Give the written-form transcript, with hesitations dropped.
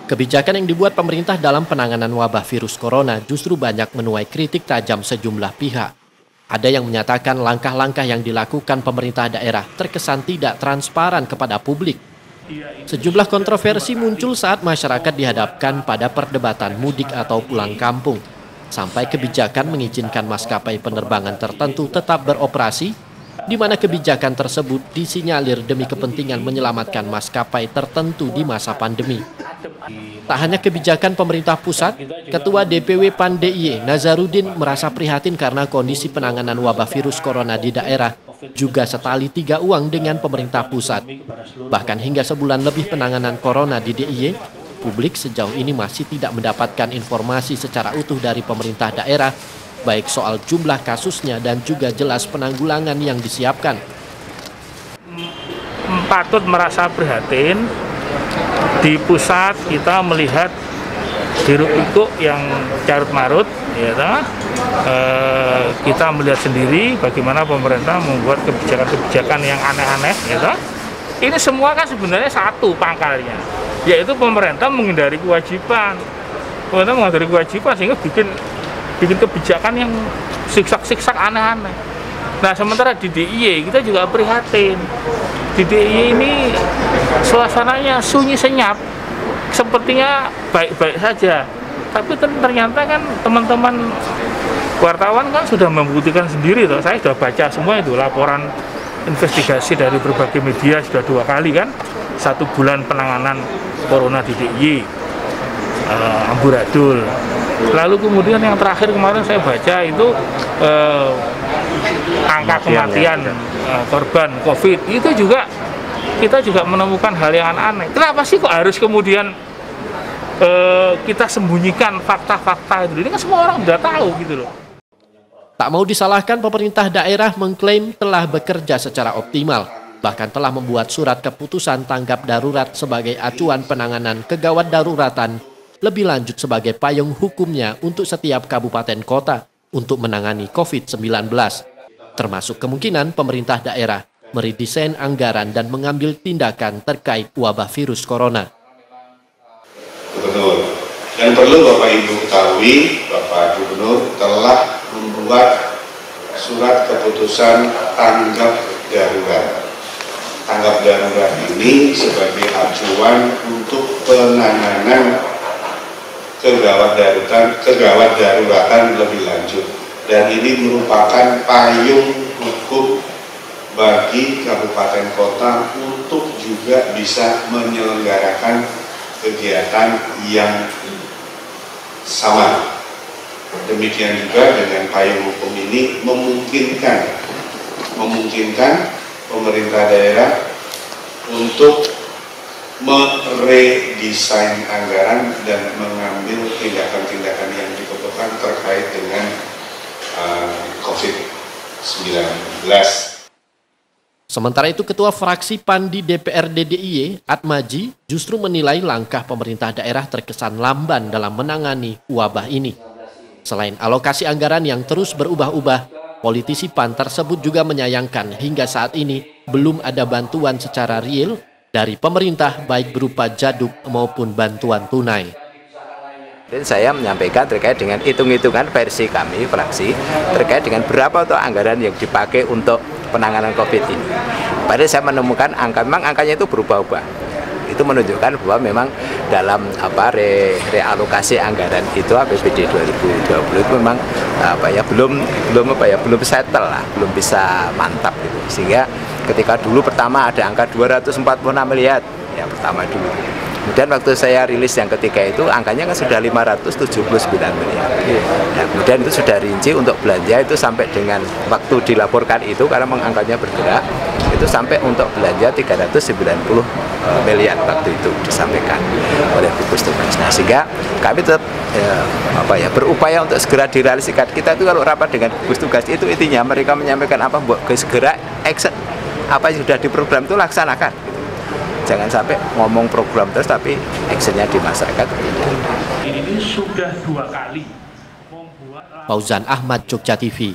Kebijakan yang dibuat pemerintah dalam penanganan wabah virus corona justru banyak menuai kritik tajam sejumlah pihak. Ada yang menyatakan langkah-langkah yang dilakukan pemerintah daerah terkesan tidak transparan kepada publik. Sejumlah kontroversi muncul saat masyarakat dihadapkan pada perdebatan mudik atau pulang kampung, sampai kebijakan mengizinkan maskapai penerbangan tertentu tetap beroperasi, di mana kebijakan tersebut disinyalir demi kepentingan menyelamatkan maskapai tertentu di masa pandemi. Tak hanya kebijakan pemerintah pusat, Ketua DPW PAN DIY Nazarudin merasa prihatin karena kondisi penanganan wabah virus corona di daerah juga setali tiga uang dengan pemerintah pusat. Bahkan hingga sebulan lebih penanganan corona di DIY, publik sejauh ini masih tidak mendapatkan informasi secara utuh dari pemerintah daerah, baik soal jumlah kasusnya dan juga jelas penanggulangan yang disiapkan. Patut merasa prihatin. Di pusat kita melihat hiruk-pikuk yang carut-marut, ya, kita melihat sendiri bagaimana pemerintah membuat kebijakan-kebijakan yang aneh-aneh. Ya, ini semua kan sebenarnya satu pangkalnya, yaitu pemerintah menghindari kewajiban. Pemerintah menghindari kewajiban sehingga bikin kebijakan yang siksak-siksak aneh-aneh. Nah, sementara di DIY kita juga prihatin. Di DIY ini suasananya sunyi senyap, sepertinya baik-baik saja. Tapi ternyata kan teman-teman wartawan kan sudah membuktikan sendiri, toh. Saya sudah baca semua itu laporan investigasi dari berbagai media sudah 2 kali kan, 1 bulan penanganan corona di DIY, amburadul. Lalu kemudian yang terakhir kemarin saya baca itu angka kematian korban COVID itu juga kita juga menemukan hal yang aneh. Kenapa sih kok harus kemudian kita sembunyikan fakta-fakta itu? Ini kan semua orang sudah tahu gitu loh. Tak mau disalahkan, pemerintah daerah mengklaim telah bekerja secara optimal, bahkan telah membuat surat keputusan tanggap darurat sebagai acuan penanganan kegawat daruratan, lebih lanjut sebagai payung hukumnya untuk setiap kabupaten kota untuk menangani COVID-19. Termasuk kemungkinan pemerintah daerah meredesain anggaran dan mengambil tindakan terkait wabah virus corona. Gubernur. Dan perlu Bapak Ibu ketahui, Bapak Gubernur telah membuat surat keputusan tanggap darurat. Tanggap darurat ini sebagai acuan untuk penanganan kegawat daruratan lebih lanjut. Dan ini merupakan payung hukum bagi kabupaten kota untuk juga bisa menyelenggarakan kegiatan yang sama. Demikian juga dengan payung hukum ini memungkinkan pemerintah daerah untuk meredesain anggaran dan mengambil tindakan-tindakan yang diperlukan terkait dengan COVID-19. Sementara itu, Ketua Fraksi PAN di DPRD DIY, Atmaji, justru menilai langkah pemerintah daerah terkesan lamban dalam menangani wabah ini. Selain alokasi anggaran yang terus berubah-ubah, politisi PAN tersebut juga menyayangkan hingga saat ini belum ada bantuan secara real dari pemerintah baik berupa jaduk maupun bantuan tunai. Dan saya menyampaikan terkait dengan hitung-hitungan versi kami, fraksi, terkait dengan berapa tuh anggaran yang dipakai untuk penanganan COVID ini. Padahal saya menemukan memang angkanya itu berubah-ubah. Itu menunjukkan bahwa memang dalam realokasi anggaran itu APBD 2020 itu memang belum settle lah, belum bisa mantap gitu. Sehingga ketika dulu pertama ada angka 246 miliar, ya pertama dulu. Kemudian waktu saya rilis yang ketiga itu angkanya kan sudah 579 miliar. Ya, kemudian itu sudah rinci untuk belanja itu sampai dengan waktu dilaporkan itu karena memang angkanya bergerak itu sampai untuk belanja 390 miliar waktu itu disampaikan oleh gugus tugas. Nah, sehingga kami tetap berupaya untuk segera direalisasikan. Kita itu kalau rapat dengan gugus tugas itu intinya mereka menyampaikan apa segera action apa yang sudah diprogram itu laksanakan. Jangan sampai ngomong program terus tapi actionnya di masyarakat. Ini sudah 2 kali. Fauzan Ahmad, Jogja TV.